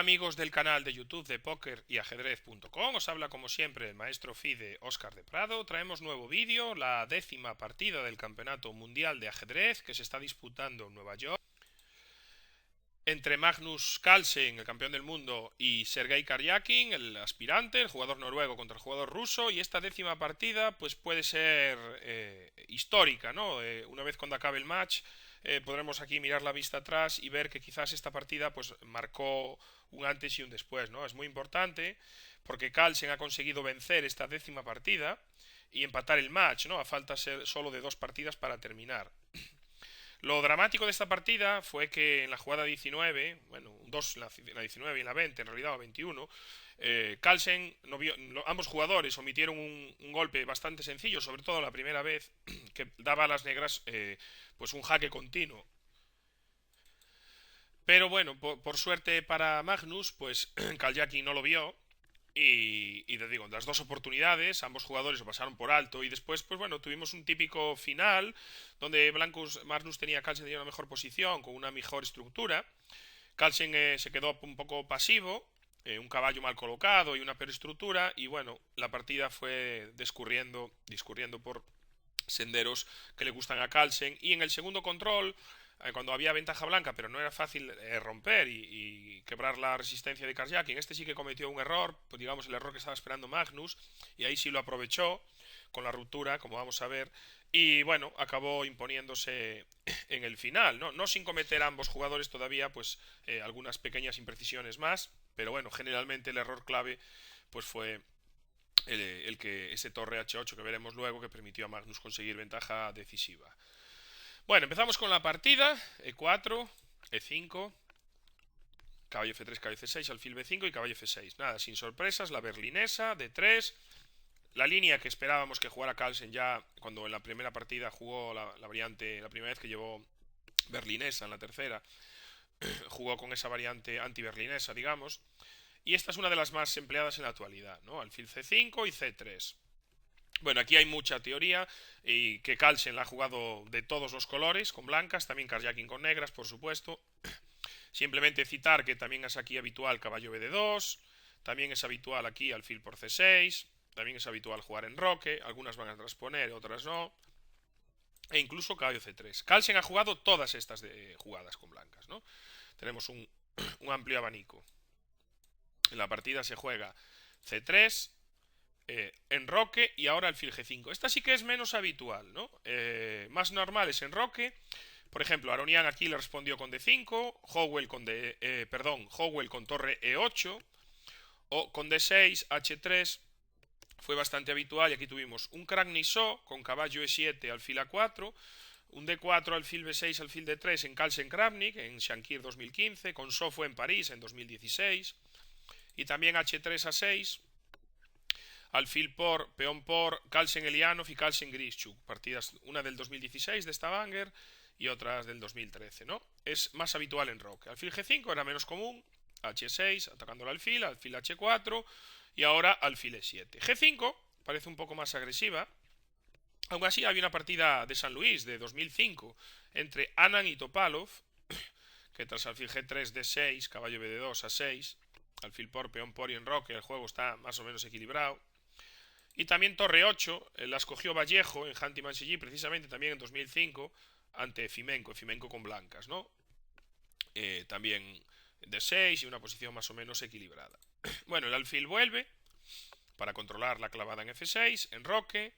amigos del canal de YouTube de Póker y Ajedrez.com, os habla como siempre el maestro FIDE Óscar de Prado. Traemos nuevo vídeo, la 10ª partida del Campeonato Mundial de Ajedrez que se está disputando en Nueva York entre Magnus Carlsen, el campeón del mundo, y Sergei Karjakin, el aspirante, el jugador noruego contra el jugador ruso. Y esta 10ª partida pues puede ser histórica, ¿no? Una vez cuando acabe el match podremos aquí mirar la vista atrás y ver que quizás esta partida pues marcó un antes y un después, ¿no? Es muy importante porque Carlsen ha conseguido vencer esta 10ª partida y empatar el match, ¿no? A falta solo de 2 partidas para terminar. Lo dramático de esta partida fue que en la jugada 19, bueno, dos en la 19 y en la 20, en realidad la 21, Carlsen, ambos jugadores omitieron un golpe bastante sencillo, sobre todo la primera vez, que daba a las negras pues un jaque continuo. Pero bueno, por suerte para Magnus, pues Karjakin no lo vio. Y te digo, las 2 oportunidades, ambos jugadores lo pasaron por alto. Y después, pues bueno, tuvimos un típico final donde Magnus Carlsen tenía una mejor posición, con una mejor estructura. Carlsen se quedó un poco pasivo, un caballo mal colocado y una peor estructura. Y bueno, la partida fue discurriendo por senderos que le gustan a Carlsen. Y en el segundo control, cuando había ventaja blanca, pero no era fácil romper y quebrar la resistencia de Karjakin, este sí que cometió un error, pues digamos el error que estaba esperando Magnus, y ahí sí lo aprovechó con la ruptura, como vamos a ver, y bueno, acabó imponiéndose en el final, no sin cometer ambos jugadores todavía pues algunas pequeñas imprecisiones más, pero bueno, generalmente el error clave pues fue el que ese torre H8 que veremos luego, que permitió a Magnus conseguir ventaja decisiva. Bueno, empezamos con la partida. E4, E5, caballo F3, caballo C6, alfil B5 y caballo F6. Nada, sin sorpresas, la berlinesa, D3. La línea que esperábamos que jugara Carlsen ya cuando en la primera partida jugó la variante, la primera vez que llevó berlinesa en la tercera, jugó con esa variante anti-berlinesa, digamos. Y esta es una de las más empleadas en la actualidad, ¿no? Alfil C5 y C3. Bueno, aquí hay mucha teoría y que Carlsen la ha jugado de todos los colores, con blancas, también Karjakin con negras, por supuesto. Simplemente citar que también es aquí habitual caballo BD2, también es habitual aquí alfil por C6, también es habitual jugar en roque, algunas van a transponer, otras no, e incluso caballo C3. Carlsen ha jugado todas estas jugadas con blancas, ¿no? Tenemos un amplio abanico. En la partida se juega C3, enroque y ahora alfil G5. Esta sí que es menos habitual, ¿no? Más normal es enroque. Por ejemplo, Aronian aquí le respondió con D5, Howell con torre E8 o con D6, H3 fue bastante habitual. Y aquí tuvimos un Kragny-So con caballo E7, alfil A4, un D4, alfil B6, alfil D3 en Carlsen-Kravnik en Shankir 2015, con So fue en París en 2016 y también H3 A6, alfil por, peón por, Carlsen Elianov y Carlsen Grischuk. Partidas, una del 2016 de Stavanger y otras del 2013, ¿no? Es más habitual en roque. Alfil G5 era menos común, H6, atacando el alfil H4 y ahora alfil E7. G5 parece un poco más agresiva. Aún así, había una partida de San Luis de 2005 entre Anand y Topalov, que tras alfil G3, D6, caballo BD2 A6, alfil por, peón por y en roque, el juego está más o menos equilibrado. Y también torre 8, la escogió Vallejo en Hanti Mansilli, precisamente también en 2005, ante Fimenko con blancas, ¿no? También D6 y una posición más o menos equilibrada. Bueno, el alfil vuelve para controlar la clavada en F6, en roque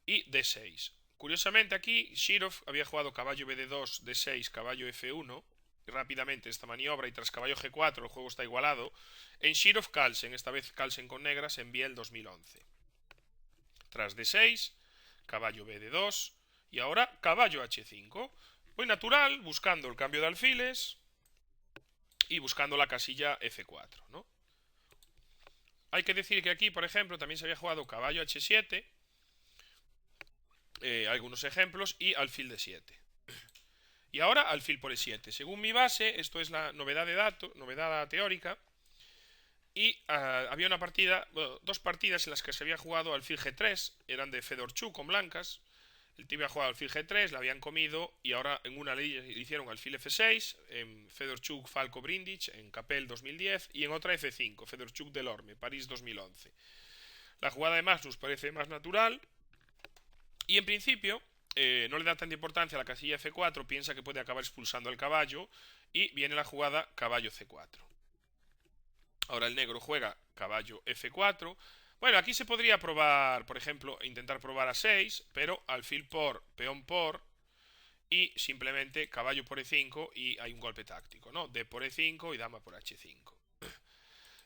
y D6. Curiosamente aquí Shirov había jugado caballo BD2, D6, caballo F1, y rápidamente esta maniobra y tras caballo G4 el juego está igualado. En Shirov Carlsen, esta vez Carlsen con negras en Biel 2011. Tras D6, caballo BD2 y ahora caballo H5. Muy natural, buscando el cambio de alfiles y buscando la casilla F4, ¿no? Hay que decir que aquí, por ejemplo, también se había jugado caballo H7, algunos ejemplos, y alfil D7. Y ahora alfil por E7. Según mi base, esto es la novedad de datos, novedad teórica. Y había una partida, bueno, 2 partidas en las que se había jugado alfil G3, eran de Fedorchuk con blancas. El tío había jugado alfil G3, la habían comido y ahora en una le hicieron alfil F6, en Fedorchuk, Falco, Brindich, en Capel 2010 y en otra F5, Fedorchuk, Delorme, París 2011. La jugada de Magnus parece más natural y en principio no le da tanta importancia a la casilla F4, piensa que puede acabar expulsando al caballo y viene la jugada caballo C4. Ahora el negro juega caballo F4. Bueno, aquí se podría probar, por ejemplo, intentar probar a 6, pero alfil por, peón por y simplemente caballo por E5 y hay un golpe táctico, ¿no? D por E5 y dama por H5.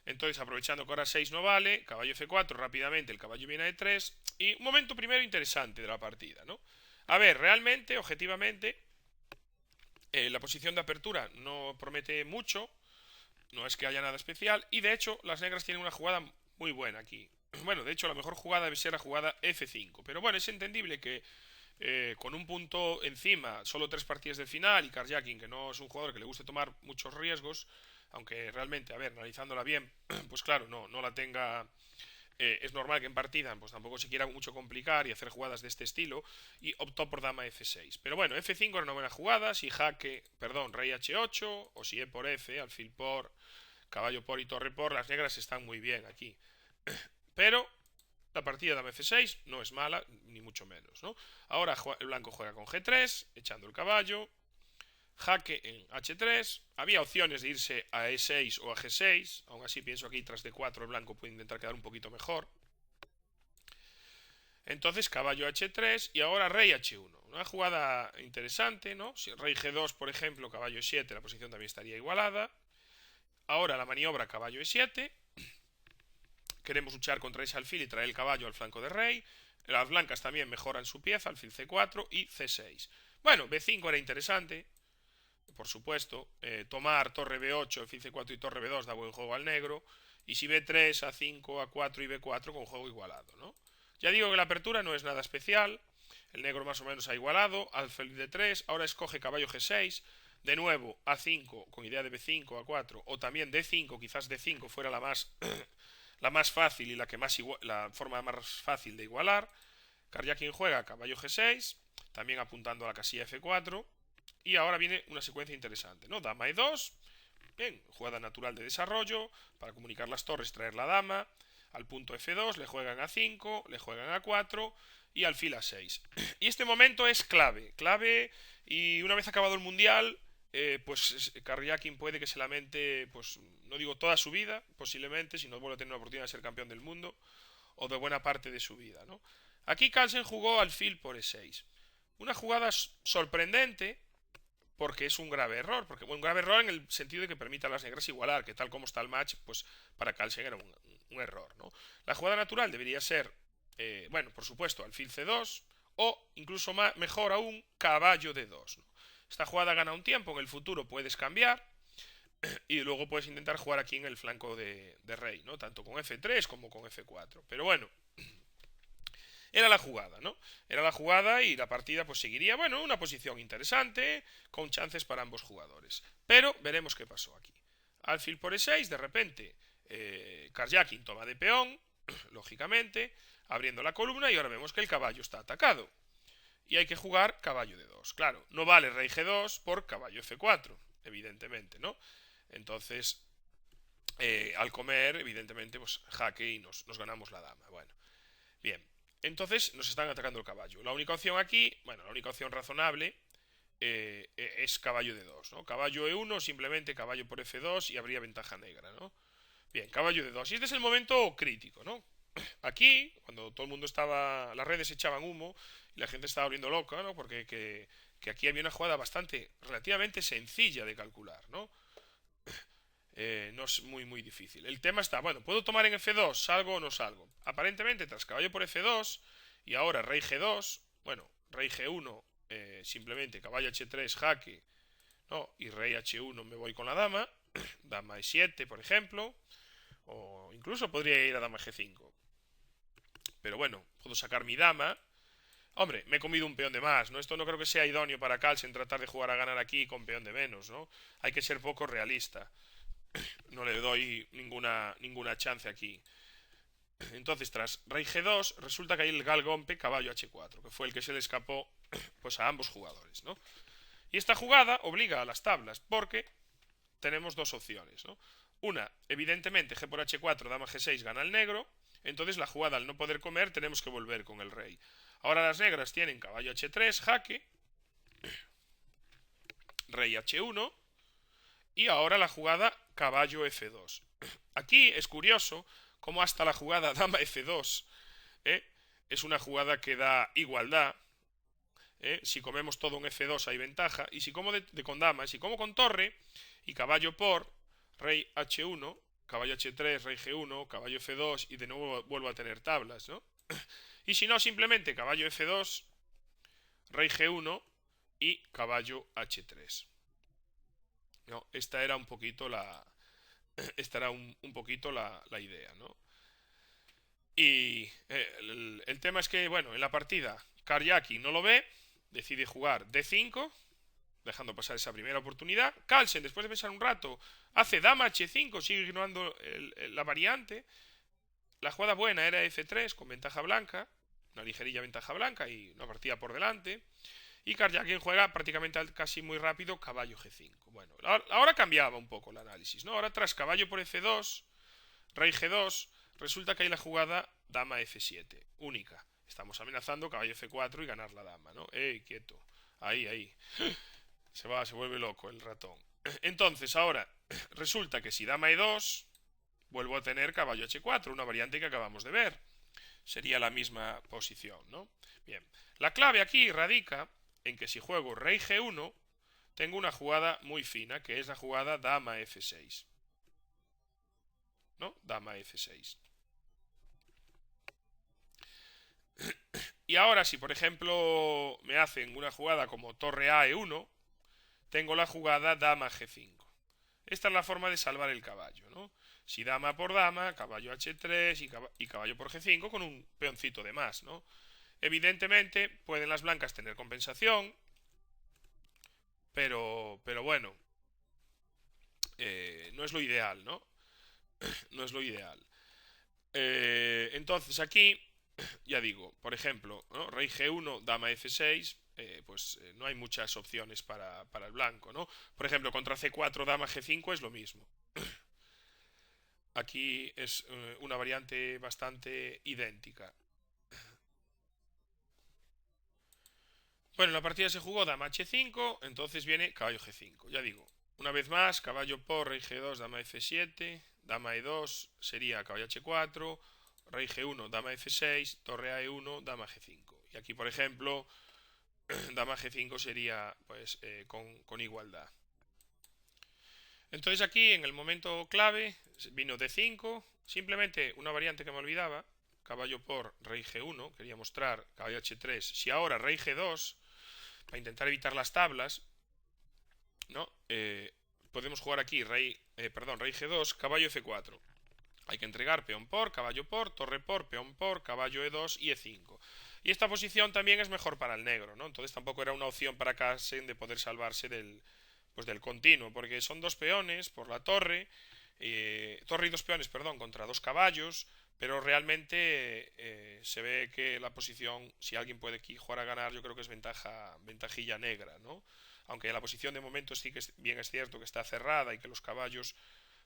Entonces, aprovechando que ahora 6 no vale, caballo F4, rápidamente el caballo viene a E3 y un momento primero interesante de la partida, ¿no? A ver, realmente, objetivamente, la posición de apertura no promete mucho, no es que haya nada especial, y de hecho las negras tienen una jugada muy buena aquí. Bueno, de hecho la mejor jugada debe ser la jugada F5, pero bueno, es entendible que con un punto encima, solo 3 partidas del final, y Karjakin, que no es un jugador que le guste tomar muchos riesgos, aunque realmente, a ver, analizándola bien, pues claro, no la tenga. Es normal que en partida pues tampoco se quiera mucho complicar y hacer jugadas de este estilo y optó por dama F6. Pero bueno, F5 era una buena jugada, si jaque, perdón, rey H8 o si E por F, alfil por, caballo por y torre por, las negras están muy bien aquí. Pero la partida dama F6 no es mala, ni mucho menos, ¿no? Ahora el blanco juega con G3, echando el caballo, jaque en H3, había opciones de irse a E6 o a G6, aún así pienso aquí tras D4 el blanco puede intentar quedar un poquito mejor. Entonces caballo H3 y ahora rey H1, una jugada interesante, ¿no? Si rey G2 por ejemplo, caballo E7, la posición también estaría igualada. Ahora la maniobra caballo E7, queremos luchar contra ese alfil y traer el caballo al flanco de rey. Las blancas también mejoran su pieza, alfil C4 y C6. Bueno, B5 era interesante, por supuesto. Tomar torre B8, alfil C4 y torre B2 da buen juego al negro. Y si B3, A5, A4 y B4 con juego igualado, ¿no? Ya digo que la apertura no es nada especial. El negro más o menos ha igualado. Alfil D3, ahora escoge caballo G6. De nuevo A5 con idea de B5, A4 o también D5, quizás D5 fuera la más la más fácil y la que más la forma más fácil de igualar. Karjakin juega caballo G6, también apuntando a la casilla F4. Y ahora viene una secuencia interesante, ¿no? Dama E2, bien, jugada natural de desarrollo, para comunicar las torres, traer la dama. Al punto F2, le juegan A5, le juegan A4 y alfil A6. Y este momento es clave, clave, y una vez acabado el mundial, pues Karjakin puede que se lamente, pues no digo toda su vida, posiblemente, si no vuelve a tener una oportunidad de ser campeón del mundo, o de buena parte de su vida, ¿no? Aquí Carlsen jugó alfil por E6. Una jugada sorprendente, porque es un grave error, porque un grave error en el sentido de que permite a las negras igualar, que tal como está el match, pues para Carlsen era un error, ¿no? La jugada natural debería ser, bueno, por supuesto, alfil C2, o incluso mejor aún, caballo D2, ¿no? Esta jugada gana un tiempo, en el futuro puedes cambiar y luego puedes intentar jugar aquí en el flanco de rey, ¿no? Tanto con F3 como con F4. Pero bueno, era la jugada, ¿no? Era la jugada y la partida pues seguiría, bueno, una posición interesante, con chances para ambos jugadores. Pero veremos qué pasó aquí. Alfil por E6, de repente, Karjakin toma de peón, lógicamente, abriendo la columna y ahora vemos que el caballo está atacado. Y hay que jugar caballo D2. Claro, no vale rey G2 por caballo F4, evidentemente, ¿no? Entonces, al comer, evidentemente, pues jaque y nos ganamos la dama. Bueno, bien. Entonces nos están atacando el caballo. La única opción aquí, bueno, la única opción razonable es caballo D2, ¿no? Caballo E1, simplemente caballo por F2 y habría ventaja negra, ¿no? Bien, caballo D2. Y este es el momento crítico, ¿no? Aquí, cuando todo el mundo estaba, las redes echaban humo y la gente estaba volviendo loca, ¿no? Porque que aquí había una jugada bastante, relativamente sencilla de calcular, ¿no? No es muy difícil. El tema está, bueno, ¿puedo tomar en F2? ¿Salgo o no salgo? Aparentemente, tras caballo por F2 y ahora rey G2, bueno, rey G1, simplemente caballo H3, jaque, ¿no? Y rey H1 me voy con la dama, dama E7, por ejemplo, o incluso podría ir a dama G5. Pero bueno, puedo sacar mi dama. Hombre, me he comido un peón de más, ¿no? Esto no creo que sea idóneo para Carlsen tratar de jugar a ganar aquí con peón de menos, ¿no? Hay que ser poco realista. No le doy ninguna chance aquí. Entonces, tras rey G2, resulta que hay el galgompe caballo H4, que fue el que se le escapó pues a ambos jugadores, ¿no? Y esta jugada obliga a las tablas, porque tenemos dos opciones, ¿no? Una, evidentemente, G por H4, dama G6 gana el negro. Entonces la jugada, al no poder comer, tenemos que volver con el rey. Ahora las negras tienen caballo H3, jaque, rey H1, y ahora la jugada caballo F2. Aquí es curioso cómo hasta la jugada dama F2 ¿eh? es una jugada que da igualdad. Si comemos todo un F2 hay ventaja. Y si como con dama, si como con torre y caballo por rey H1, caballo H3, rey G1, caballo F2 y de nuevo vuelvo a tener tablas, ¿no? Y si no, simplemente caballo F2, rey G1 y caballo H3. ¿No? Esta era un poquito la idea, ¿no? Y el tema es que, bueno, en la partida Karyaki no lo ve, decide jugar D5, dejando pasar esa primera oportunidad. Carlsen, después de pensar un rato, hace dama H5, sigue ignorando la variante. La jugada buena era F3 con ventaja blanca, una ligerilla ventaja blanca y una partida por delante. Y Karjakin juega prácticamente casi muy rápido caballo G5. Bueno, ahora cambiaba un poco el análisis, ¿no? Ahora tras caballo por F2, rey G2, resulta que hay la jugada dama F7, única. Estamos amenazando caballo F4 y ganar la dama, ¿no? Quieto! Ahí. Se vuelve loco el ratón. Entonces, ahora, resulta que si dama E2, vuelvo a tener caballo H4, una variante que acabamos de ver. Sería la misma posición, ¿no? Bien, la clave aquí radica en que si juego rey G1, tengo una jugada muy fina, que es la jugada dama F6. ¿No? Dama F6. Y ahora, si por ejemplo me hacen una jugada como torre A E1, tengo la jugada dama G5. Esta es la forma de salvar el caballo, ¿no? Si dama por dama, caballo H3 y caballo por G5 con un peoncito de más, ¿no? Evidentemente pueden las blancas tener compensación, pero bueno, no es lo ideal, ¿no? No es lo ideal. Entonces aquí, ya digo, por ejemplo, ¿no? Rey G1, dama F6, pues no hay muchas opciones para el blanco, ¿no? Por ejemplo, contra C4, dama G5 es lo mismo. Aquí es una variante bastante idéntica. Bueno, la partida se jugó dama H5, entonces viene caballo G5. Ya digo, una vez más, caballo por rey G2, dama F7, dama E2 sería caballo H4, rey G1, dama F6, torre a E1, dama G5. Y aquí, por ejemplo, dama G5 sería pues con igualdad. Entonces aquí, en el momento clave, vino D5, simplemente una variante que me olvidaba, caballo por rey G1, quería mostrar caballo H3. Si ahora rey G2, para intentar evitar las tablas, ¿no? Podemos jugar aquí rey G2, caballo F4. Hay que entregar peón por, caballo por, torre por, peón por, caballo E2 y E5. Y esta posición también es mejor para el negro, ¿no? Entonces tampoco era una opción para Carlsen de poder salvarse del continuo, porque son dos peones por la torre, torre y dos peones, perdón, contra dos caballos, pero realmente se ve que la posición, si alguien puede aquí jugar a ganar, yo creo que es ventajilla negra, ¿no? Aunque la posición de momento sí que bien es cierto que está cerrada y que los caballos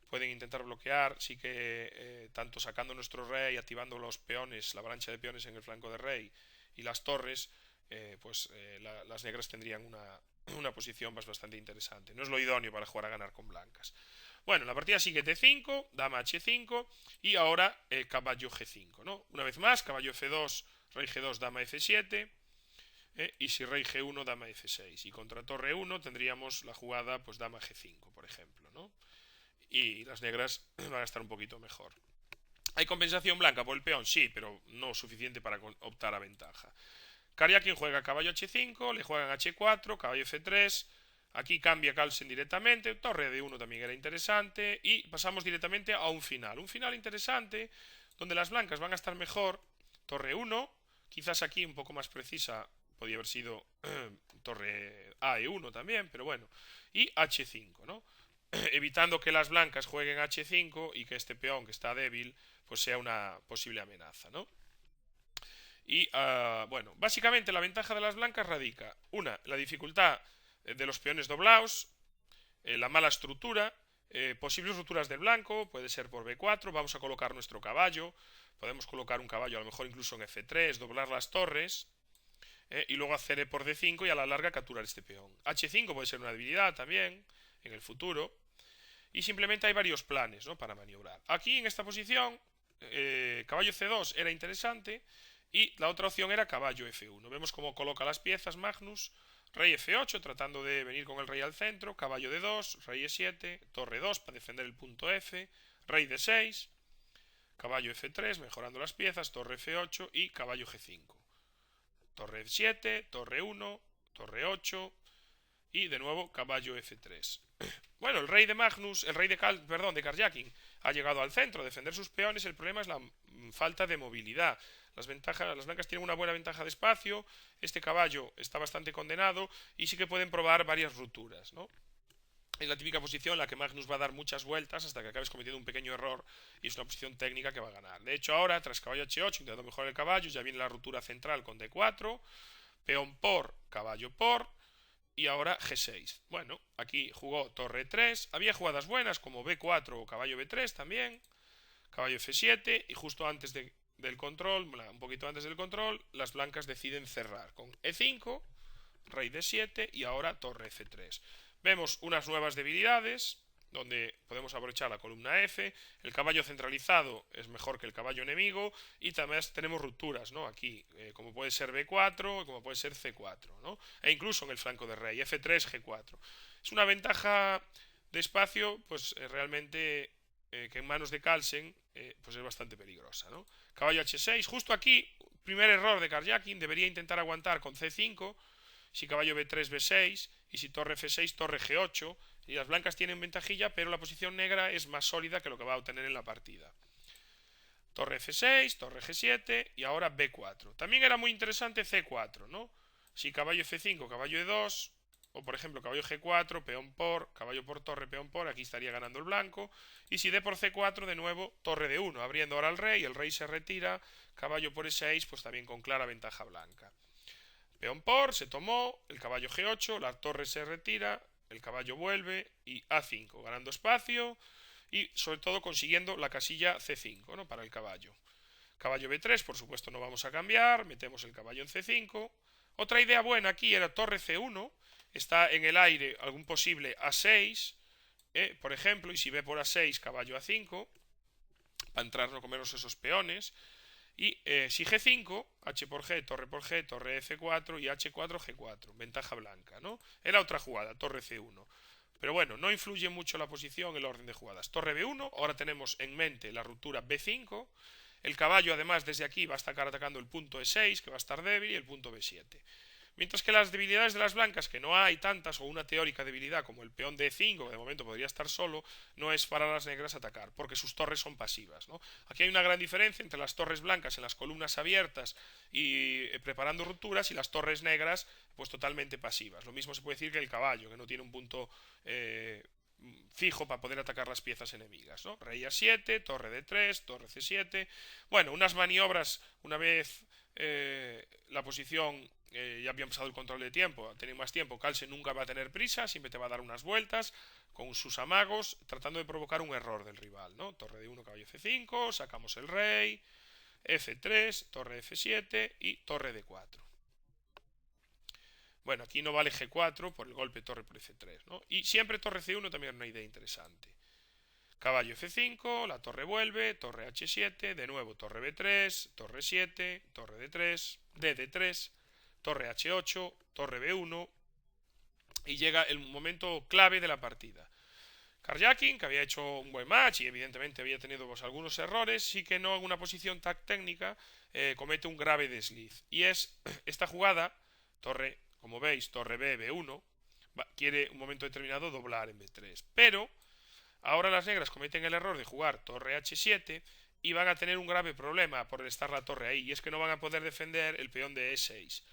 pueden intentar bloquear, sí que tanto sacando nuestro rey, activando los peones, la avalancha de peones en el flanco de rey y las torres, las negras tendrían una posición bastante interesante. No es lo idóneo para jugar a ganar con blancas. Bueno, la partida sigue D5, dama H5 y ahora caballo G5, ¿no? Una vez más, caballo F2, rey G2, dama F7 y si rey G1, dama F6. Y contra torre 1 tendríamos la jugada pues dama G5, por ejemplo, ¿no? Y las negras van a estar un poquito mejor. ¿Hay compensación blanca por el peón? Sí, pero no suficiente para optar a ventaja. Karjakin juega caballo H5, le juegan H4, caballo F3. Aquí cambia Carlsen directamente. Torre D1 también era interesante. Y pasamos directamente a un final. Un final interesante donde las blancas van a estar mejor. Torre 1. Quizás aquí un poco más precisa. Podría haber sido torre A E1 también, pero bueno. Y H5, ¿no? evitando que las blancas jueguen H5 y que este peón que está débil pues sea una posible amenaza, ¿no? Y bueno, básicamente la ventaja de las blancas radica, una, la dificultad de los peones doblados, la mala estructura, posibles rupturas del blanco, puede ser por B4, vamos a colocar nuestro caballo, podemos colocar un caballo a lo mejor incluso en F3, doblar las torres, y luego hacer E por D5 y a la larga capturar este peón. H5 puede ser una debilidad también en el futuro, y simplemente hay varios planes, ¿no?, para maniobrar. Aquí en esta posición, caballo C2 era interesante, y la otra opción era caballo F1. Vemos cómo coloca las piezas Magnus. Rey F8, tratando de venir con el rey al centro. Caballo D2, rey E7, torre 2 para defender el punto F. Rey D6, caballo F3, mejorando las piezas. Torre F8 y caballo G5. Torre F7, torre 1, torre 8 y de nuevo caballo F3. Bueno, el rey de Magnus, el rey de Karjakin ha llegado al centro a defender sus peones. El problema es la falta de movilidad. Las blancas tienen una buena ventaja de espacio, este caballo está bastante condenado y sí que pueden probar varias rupturas, ¿no? Es la típica posición en la que Magnus va a dar muchas vueltas hasta que acabes cometiendo un pequeño error y es una posición técnica que va a ganar. De hecho ahora, tras caballo H8, intentando mejorar el caballo, ya viene la ruptura central con D4, peón por, caballo por, y ahora G6. Bueno, aquí jugó torre 3, había jugadas buenas como B4 o caballo B3 también, caballo F7 y justo antes del control, un poquito antes del control, las blancas deciden cerrar con E5, rey D7 y ahora torre F3. Vemos unas nuevas debilidades donde podemos aprovechar la columna F, el caballo centralizado es mejor que el caballo enemigo y también tenemos rupturas, ¿no?, aquí, como puede ser B4, como puede ser C4, ¿no?, e incluso en el flanco de rey, F3, G4. Es una ventaja de espacio, pues realmente que en manos de Carlsen pues es bastante peligrosa, ¿no? Caballo H6, justo aquí, primer error de Karjakin, debería intentar aguantar con C5, si caballo B3, B6, y si torre F6, torre G8, y las blancas tienen ventajilla, pero la posición negra es más sólida que lo que va a obtener en la partida. Torre F6, torre G7, y ahora B4. También era muy interesante C4, ¿no? Si caballo F5, caballo E2, o por ejemplo caballo G4, peón por, caballo por torre, peón por, aquí estaría ganando el blanco. Y si D por C4, de nuevo, torre D1, abriendo ahora al rey, el rey se retira, caballo por E6, pues también con clara ventaja blanca. Peón por, se tomó, el caballo G8, la torre se retira, el caballo vuelve y A5, ganando espacio y sobre todo consiguiendo la casilla C5, ¿no?, para el caballo. Caballo B3, por supuesto no vamos a cambiar, metemos el caballo en C5. Otra idea buena aquí era torre C1, está en el aire algún posible A6, por ejemplo, y si B por A6, caballo A5, para entrar no comernos esos peones. Y si G5, H por G, torre F4 y H4, G4, ventaja blanca, ¿no? Era otra jugada, torre C1. Pero bueno, no influye mucho la posición, el orden de jugadas. Torre B1, ahora tenemos en mente la ruptura B5. El caballo, además, desde aquí va a estar atacando el punto E6, que va a estar débil, y el punto B7. Mientras que las debilidades de las blancas, que no hay tantas, o una teórica debilidad como el peón D5, que de momento podría estar solo, no es para las negras atacar, porque sus torres son pasivas, ¿no? Aquí hay una gran diferencia entre las torres blancas en las columnas abiertas y preparando rupturas, y las torres negras, pues totalmente pasivas. Lo mismo se puede decir que el caballo, que no tiene un punto fijo para poder atacar las piezas enemigas, ¿no? Rey A7, torre D3, torre C7. Bueno, unas maniobras, una vez la posición ya habían pasado el control de tiempo, tenéis más tiempo, Carlsen nunca va a tener prisa, siempre te va a dar unas vueltas con sus amagos, tratando de provocar un error del rival, ¿no? Torre de 1, caballo F5, sacamos el rey, F3, torre F7 y torre D4. Bueno, aquí no vale G4 por el golpe torre por F3, ¿no? Y siempre torre C1 también es una idea interesante. Caballo F5, la torre vuelve, torre H7, de nuevo torre B3, torre 7, torre D3, DD3, torre H8, torre B1 y llega el momento clave de la partida. Karjakin, que había hecho un buen match y evidentemente había tenido pues, algunos errores, sí que no en una posición tan técnica comete un grave desliz. Y es esta jugada, torre, como veis, torre B, B1, quiere un momento determinado doblar en B3. Pero ahora las negras cometen el error de jugar torre H7 y van a tener un grave problema por estar la torre ahí, y es que no van a poder defender el peón de E6.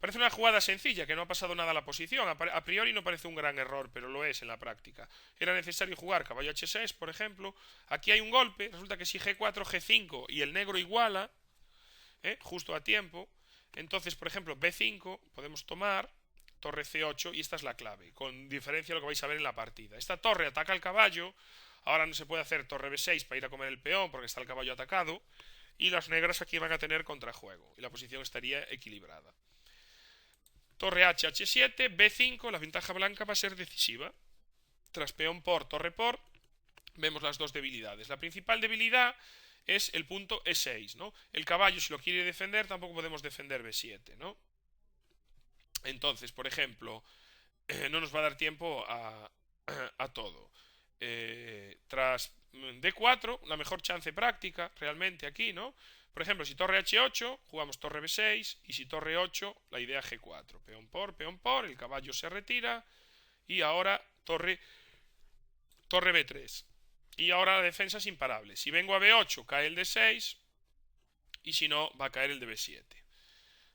Parece una jugada sencilla, que no ha pasado nada a la posición. A priori no parece un gran error, pero lo es en la práctica. Era necesario jugar caballo H6, por ejemplo. Aquí hay un golpe, resulta que si G4, G5 y el negro iguala, justo a tiempo, entonces, por ejemplo, B5, podemos tomar torre C8 y esta es la clave, con diferencia a lo que vais a ver en la partida. Esta torre ataca al caballo, ahora no se puede hacer torre B6 para ir a comer el peón porque está el caballo atacado, y las negras aquí van a tener contrajuego, y la posición estaría equilibrada. Torre H, H7, B5, la ventaja blanca va a ser decisiva. Tras peón por, torre por, vemos las dos debilidades. La principal debilidad es el punto E6, ¿no? El caballo, si lo quiere defender, tampoco podemos defender B7, ¿no? Entonces, por ejemplo, no nos va a dar tiempo a todo. Tras D4, la mejor chance práctica realmente aquí, ¿no? Por ejemplo, si torre H8, jugamos torre B6 y si torre 8, la idea G4. Peón por, el caballo se retira y ahora torre B3. Y ahora la defensa es imparable. Si vengo a B8, cae el D6 y si no, va a caer el de B7.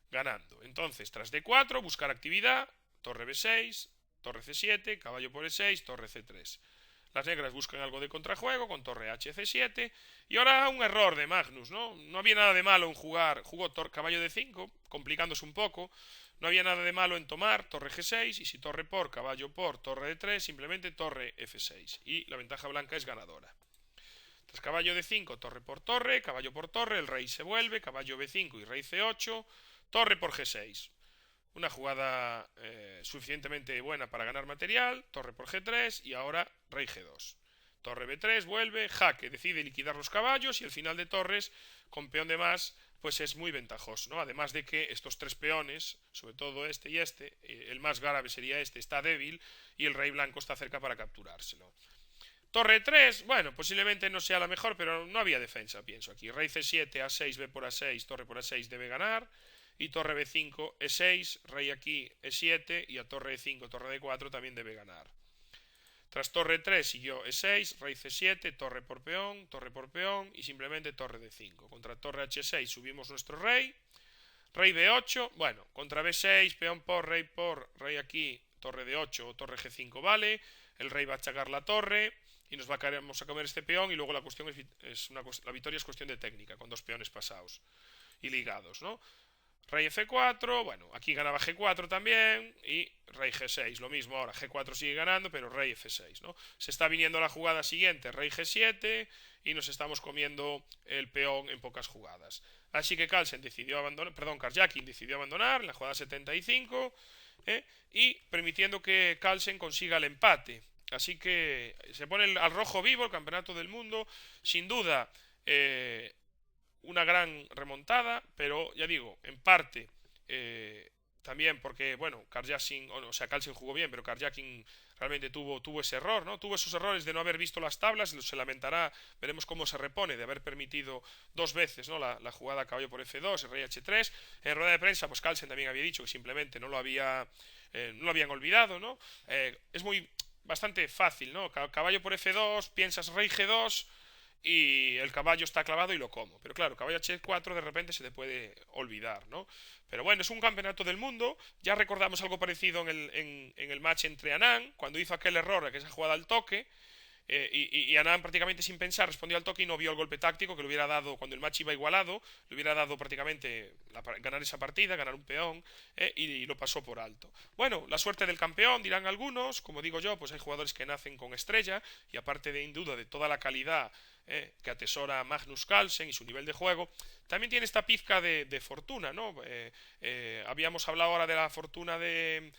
Ganando. Entonces, tras D4, buscar actividad, torre B6, torre C7, caballo por E6, torre C3. Las negras buscan algo de contrajuego con torre H, C7. Y ahora un error de Magnus, ¿no? No había nada de malo en jugar. Jugó caballo D5, complicándose un poco. No había nada de malo en tomar torre G6. Y si torre por, caballo por, torre D3, simplemente torre F6. Y la ventaja blanca es ganadora. Tras caballo D5, torre por torre, caballo por torre, el rey se vuelve, caballo B5 y rey C8, torre por G6. Una jugada suficientemente buena para ganar material, torre por G3 y ahora rey G2. Torre B3 vuelve, jaque, decide liquidar los caballos y el final de torres con peón de más pues es muy ventajoso, ¿no? Además de que estos tres peones, sobre todo este y este, el más grave sería este, está débil y el rey blanco está cerca para capturárselo. Torre 3, bueno, posiblemente no sea la mejor, pero no había defensa, pienso aquí. Rey C7, A6, B por A6, torre por A6 debe ganar. Y torre B5, E6, rey aquí, E7, y a torre E5, torre D4 también debe ganar. Tras torre 3 siguió E6, rey C7, torre por peón, y simplemente torre D5. Contra torre H6 subimos nuestro rey. Rey B8, bueno, contra B6, peón por, rey aquí, torre D8 o torre G5 vale. El rey va a achacar la torre y vamos a comer este peón y luego la cuestión la victoria es cuestión de técnica, con dos peones pasados y ligados, ¿no? Rey F4, bueno, aquí ganaba G4 también y rey G6, lo mismo ahora, G4 sigue ganando, pero rey F6, ¿no? Se está viniendo la jugada siguiente, rey G7 y nos estamos comiendo el peón en pocas jugadas. Así que Carlsen decidió abandonar, Karjakin decidió abandonar en la jugada 75 y permitiendo que Carlsen consiga el empate. Así que se pone al rojo vivo el campeonato del mundo, sin duda una gran remontada, pero ya digo, en parte también porque, bueno, Carlsen jugó bien, pero Karjakin realmente tuvo ese error, ¿no? Tuvo esos errores de no haber visto las tablas, se lamentará, veremos cómo se repone de haber permitido dos veces, ¿no? La jugada caballo por F2, el rey H3. En rueda de prensa, pues Carlsen también había dicho que simplemente no lo habían olvidado, ¿no? Es bastante fácil, ¿no? Caballo por F2, piensas rey G2 y el caballo está clavado y lo como. Pero claro, caballo H4 de repente se te puede olvidar, ¿no? Pero bueno, es un campeonato del mundo. Ya recordamos algo parecido en el match entre Anand, cuando hizo aquel error, que esa jugada al toque. Y Anand prácticamente sin pensar respondió al toque y no vio el golpe táctico que le hubiera dado cuando el match iba igualado, le hubiera dado prácticamente ganar esa partida, ganar un peón, y lo pasó por alto. Bueno, la suerte del campeón, dirán algunos, como digo yo, pues hay jugadores que nacen con estrella y aparte de duda de toda la calidad que atesora Magnus Carlsen y su nivel de juego, también tiene esta pizca de fortuna, ¿no? Habíamos hablado ahora de la fortuna de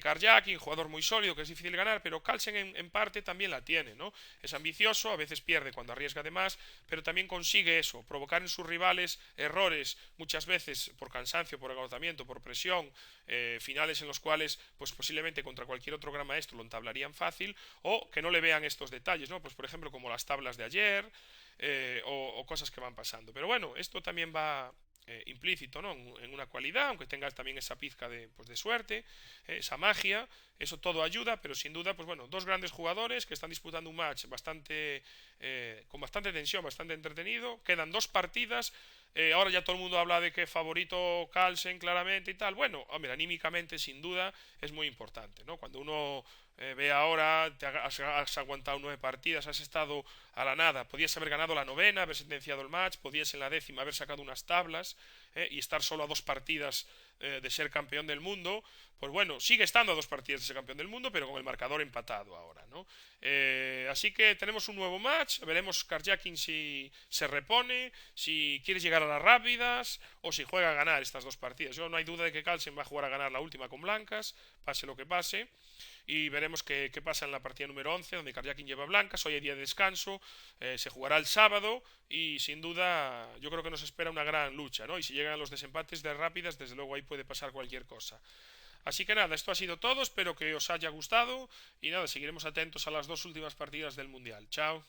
Karjakin, jugador muy sólido que es difícil ganar, pero Carlsen en parte también la tiene, ¿no? Es ambicioso, a veces pierde cuando arriesga de más, pero también consigue eso, provocar en sus rivales errores, muchas veces por cansancio, por agotamiento, por presión, finales en los cuales pues posiblemente contra cualquier otro gran maestro lo entablarían fácil, o que no le vean estos detalles, ¿no? Pues por ejemplo como las tablas de ayer, o cosas que van pasando. Pero bueno, esto también va implícito, ¿no? En una cualidad, aunque tengas también esa pizca de suerte, esa magia, eso todo ayuda, pero sin duda, pues bueno, dos grandes jugadores que están disputando un match con bastante tensión, bastante entretenido, quedan dos partidas, Ahora ya todo el mundo habla de que favorito Carlsen claramente y tal. Bueno, hombre, anímicamente sin duda es muy importante, ¿no? Cuando uno ve ahora, has aguantado 9 partidas, has estado a la nada, podías haber ganado la novena, haber sentenciado el match, podías en la décima haber sacado unas tablas y estar solo a 2 partidas de ser campeón del mundo. Pues bueno, sigue estando a 2 partidas de ser campeón del mundo, pero con el marcador empatado ahora, ¿no? Así que tenemos un nuevo match, veremos Karjakin si se repone, si quiere llegar a las rápidas o si juega a ganar estas 2 partidas. Yo no hay duda de que Carlsen va a jugar a ganar la última con blancas, pase lo que pase. Y veremos qué pasa en la partida número 11, donde Karjakin lleva blancas. Hoy hay día de descanso, se jugará el sábado y sin duda yo creo que nos espera una gran lucha, ¿no? Y si llegan a los desempates de rápidas, desde luego ahí puede pasar cualquier cosa. Así que nada, esto ha sido todo, espero que os haya gustado y nada, seguiremos atentos a las 2 últimas partidas del Mundial. Chao.